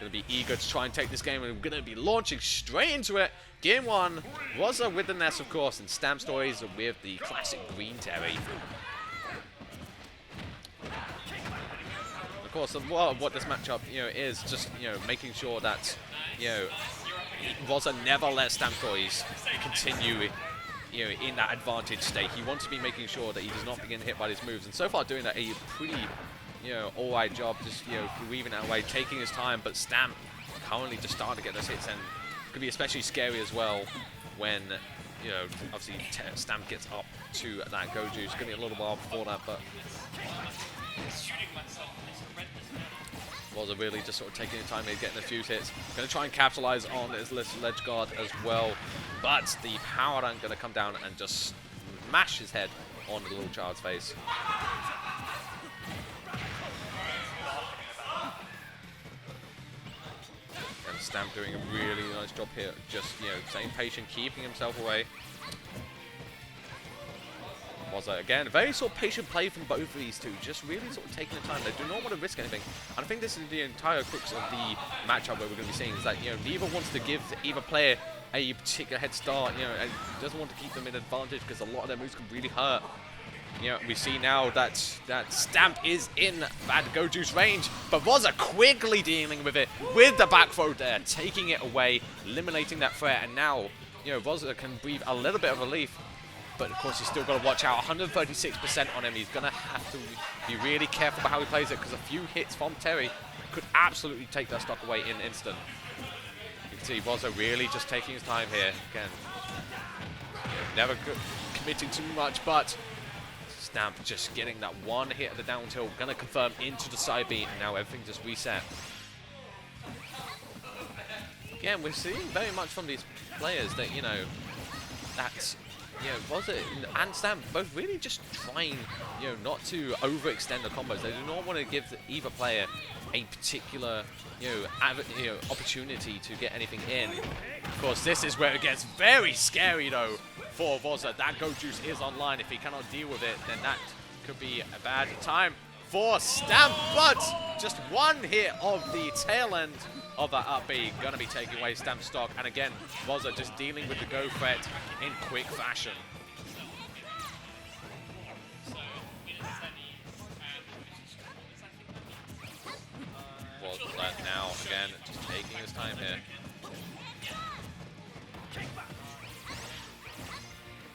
Going to be eager to try and take this game, and we're going to be launching straight into it. Game 1, Rozza with the Ness, of course, and TheStampStories with the classic green Terry. Of course, what this matchup, is just, making sure that, Rozza never lets TheStampStories continue, in that advantage state. He wants to be making sure that he does not begin hit by his moves, and so far doing that a pretty, all-right job, just, weaving that away, taking his time, but Stamp currently just starting to get those hits, and it could be especially scary as well when, obviously Stamp gets up to that Goju. It's going to be a little while before that, but Rozza really just sort of taking the time here, getting a few hits. Going to try and capitalize on his ledge guard as well, but the power down going to come down and just smash his head on the little child's face. And Stamp doing a really nice job here, just staying patient, keeping himself away. Rozza, again, a very sort of patient play from both of these two, just really sort of taking the time. They do not want to risk anything. And I think this is the entire crux of the matchup where we're going to be seeing is that, neither wants to give either player a particular head start, and doesn't want to keep them in advantage because a lot of their moves can really hurt. We see now that Stamp is in that Goju's range, but Rozza quickly dealing with it with the back throw there, taking it away, eliminating that threat, and now, Rozza can breathe a little bit of relief. But of course, he's still got to watch out. 136% on him. He's going to have to be really careful about how he plays it, because a few hits from Terry could absolutely take that stock away in an instant. You can see Rozza really just taking his time here. Again, never committing too much, but Stamp just getting that one hit at the down tilt. Going to confirm into the side beat, and now everything just reset. Again, we're seeing very much from these players that, that's... Rozza and Stamp both really just trying, not to overextend the combos. They do not want to give either player a particular, opportunity to get anything in. Of course, this is where it gets very scary, though, for Rozza. That Goju's is online. If he cannot deal with it, then that could be a bad time for Stamp. But just one hit of the tail end of that up B, going to be taking away Stamp stock. And again, Rozza just dealing with the go threat in quick fashion. Rozza now, again, just taking his time here.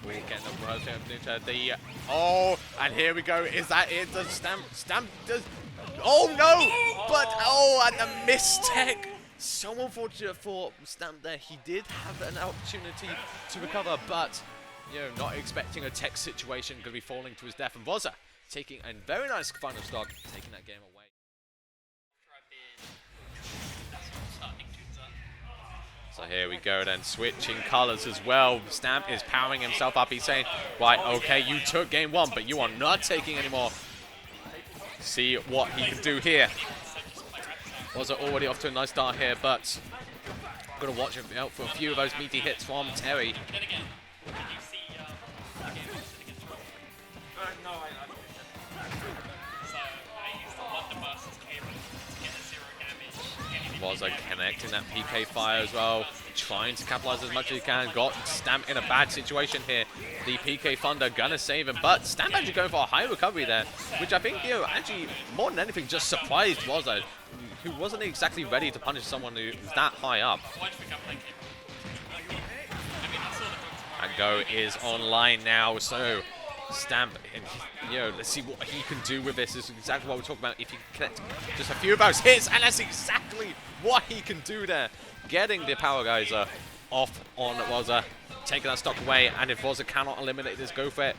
We're getting the worst into the... Oh, and here we go. Is that it? Does Stamp does... Oh, no! But, and the mistake. So unfortunate for Stamp there. He did have an opportunity to recover, but, not expecting a tech situation, going to be falling to his death. And Rozza taking a very nice final stock, taking that game away. So here we go then, switching colors as well. Stamp is powering himself up. He's saying, right, okay, you took game 1, but you are not taking anymore. See what he can do here. Rozza already off to a nice start here, but got to watch him out for a few of those meaty hits from Terry. Rozza connecting that PK fire as well, trying to capitalize as much as he can. Got Stamp in a bad situation here. The PK Thunder gonna save him, but Stamp actually going for a high recovery there, which I think, actually more than anything just surprised Rozza, who wasn't exactly ready to punish someone who's that high up. And Go is online now, so Stamp, and let's see what he can do with this. This is exactly what we're talking about. If he can connect just a few of those hits, and that's exactly what he can do there. Getting the Power Geyser off on Rozza, taking that stock away, and if Rozza cannot eliminate this go threat,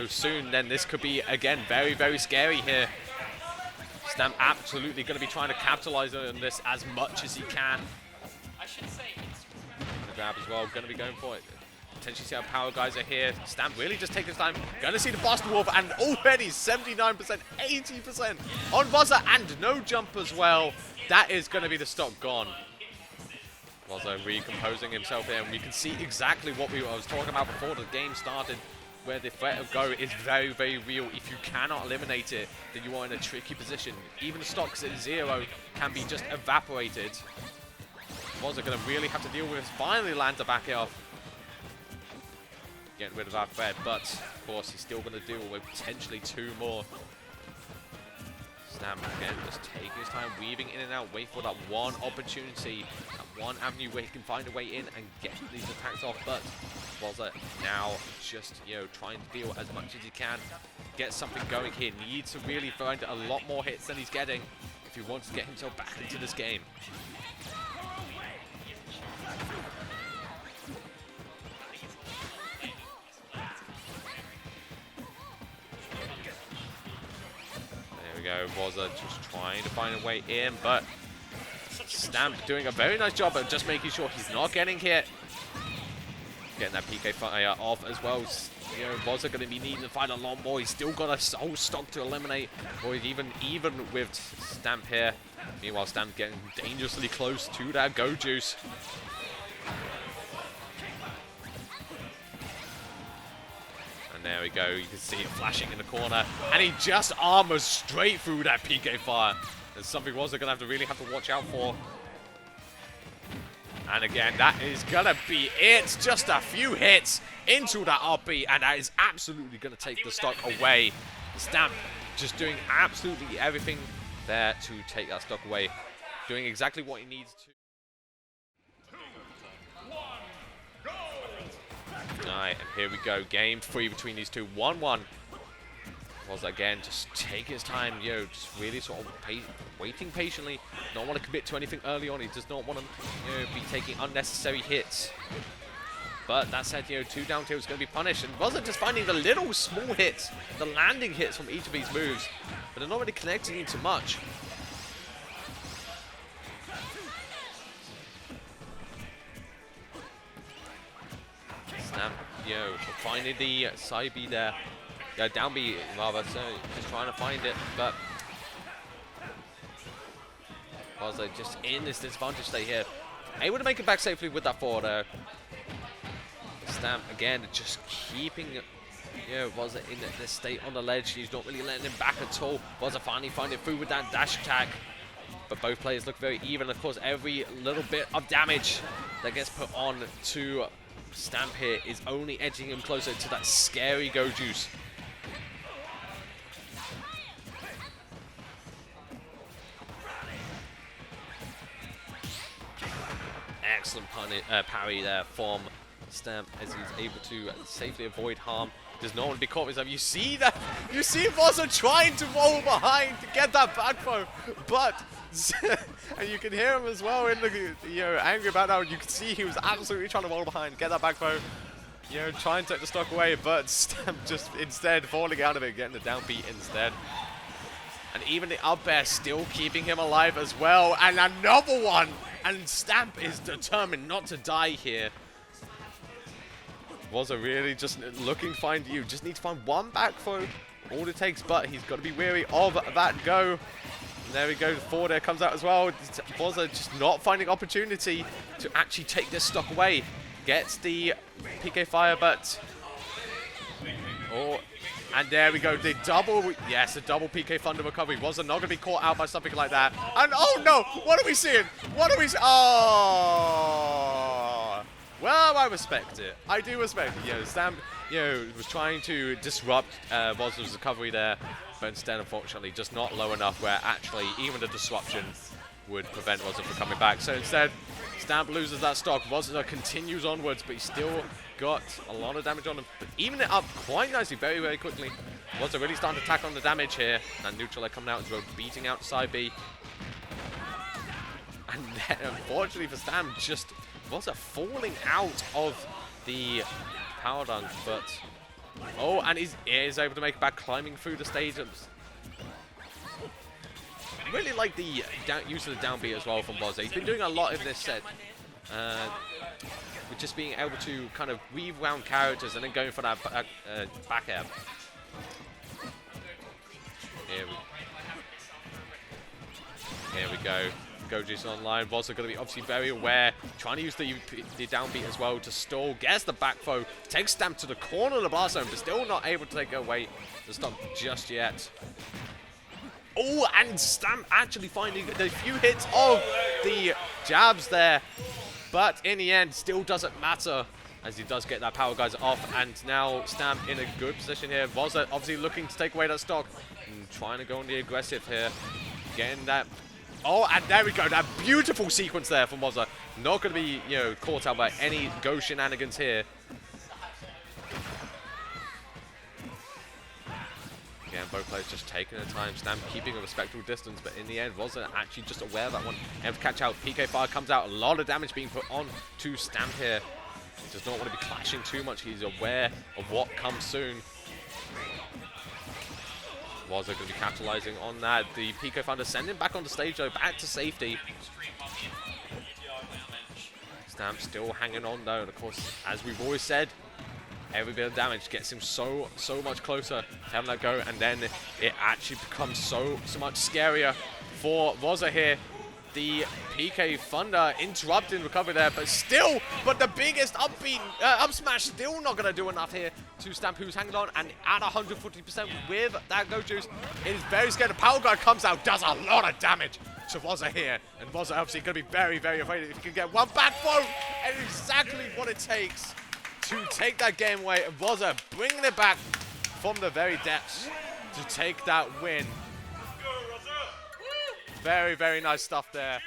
soon, then this could be, again, very, very scary here. Stamp absolutely going to be trying to capitalize on this as much as he can. The grab as well, going to be going for it. Potentially see how Power Geyser here. Stamp really just taking his time. Going to see the Bastard Wolf, and already 79%, 80% on Rozza, and no jump as well. That is going to be the stock gone. Rozza recomposing himself here, and we can see exactly what I was talking about before the game started. where the threat of go is very, very real. If you cannot eliminate it, then you are in a tricky position. Even the stocks at 0 can be just evaporated. Rozza going to really have to deal with this. Finally lands a back air off. Getting rid of that threat, but of course he's still going to deal with potentially 2 more. Stamp again, just taking his time, weaving in and out, wait for that one opportunity, that one avenue where he can find a way in and get these attacks off. But Rozza now just, trying to deal as much as he can, get something going here. Needs to really find a lot more hits than he's getting if he wants to get himself back into this game. Go. Rozza just trying to find a way in, but Stamp doing a very nice job of just making sure he's not getting hit. Getting that PK fire off as well. Rozza going to be needing to find a lot more. He's still got a whole stock to eliminate, or even with Stamp here. Meanwhile, Stamp getting dangerously close to that Go Juice. There we go, you can see it flashing in the corner, and he just armors straight through that PK fire. There's something Rozza gonna really have to watch out for. And again, that is gonna be it. Just a few hits into that RP, and that is absolutely gonna take the stock away. Stamp just doing absolutely everything there to take that stock away, doing exactly what he needs to. Alright, and here we go. Game 3 between these two. 1-1. Rozza again just taking his time, just really sort of waiting patiently. Don't want to commit to anything early on. He does not want to, be taking unnecessary hits. But that said, 2 down tilts going to be punished. And Rozza just finding the little small hits, the landing hits from each of these moves, but they're not really connecting into much. Stamp, finding the side B there. Down B rather, so just trying to find it, but Rozza just in this disadvantage state here. Able to make it back safely with that forward. Stamp again, just keeping Rozza in this state on the ledge. He's not really letting him back at all. Rozza finally finding it through with that dash attack. But both players look very even. Of course, every little bit of damage that gets put on to Stamp here is only edging him closer to that scary Go Juice. Excellent parry there from Stamp as he's able to safely avoid harm. Does not want to be caught with him. You see that? You see Rozza trying to roll behind to get that back throw, but and you can hear him as well in the angry about that. You can see he was absolutely trying to roll behind, get that back throw, try and take the stock away, but Stamp just instead falling out of it, getting the down beat instead. And even the up air still keeping him alive as well, and another one. And Stamp is determined not to die here. Rozza really just looking to find you. Just need to find one back throw. All it takes, but he's got to be wary of that go. And there we go. The forward air comes out as well. Rozza just not finding opportunity to actually take this stock away. Gets the PK fire, but and there we go. The double, yes, the double PK Thunder recovery. Rozza not going to be caught out by something like that. And oh no, what are we seeing? What are we seeing? Oh, well, I respect it. I do respect it. Stamp, was trying to disrupt Rozza's recovery there, but instead, unfortunately, just not low enough where actually even the disruption would prevent Rozza from coming back. So instead, Stamp loses that stock. Rozza continues onwards, but he's still got a lot of damage on him. But even it up quite nicely, very, very quickly. Rozza really starting to tack on the damage here. And neutral air coming out as well, beating out side B. And then, unfortunately for Stamp, just Rozza falling out of the power dunk. But, and he is able to make it back, climbing through the stages. Really like the use of the down B as well from Rozza. He's been doing a lot in this set. With just being able to kind of weave around characters and then going for that back air. Here we go. Go Juice online. Rozza going to be obviously very aware, trying to use the downbeat as well to stall. Gets the back throw, takes Stamp to the corner of the blast zone, but still not able to take it away the stop just yet. Oh, and Stamp actually finding the few hits of the jabs there, but in the end, still doesn't matter as he does get that power geyser off, and now Stamp in a good position here. Rozza obviously looking to take away that stock and trying to go on the aggressive here, getting that. Oh, and there we go, that beautiful sequence there from Rozza. Not going to be, you know, caught out by any Go shenanigans here. Again, both players just taking their time, Stamp keeping a respectable distance, but in the end, Rozza actually just aware of that one. Able to catch out, PK Fire comes out, a lot of damage being put on to Stamp here. He does not want to be clashing too much, he's aware of what comes soon. Rozza going to be capitalizing on that. The PK Thunder sending back on the stage though, back to safety. Stamp still hanging on though, and of course, as we've always said, every bit of damage gets him so much closer to having that go, and then it actually becomes so much scarier for Rozza here. The PK Thunder interrupting recovery there, but the biggest up smash still not going to do enough here to Stamp, who's hanging on, and at 140% with that Go Juice. It is very scared. The power guard comes out, does a lot of damage to Rozza here, and Rozza obviously going to be very afraid if he can get one back throw, and exactly what it takes to take that game away. And Rozza bringing it back from the very depths to take that win. Very nice stuff there.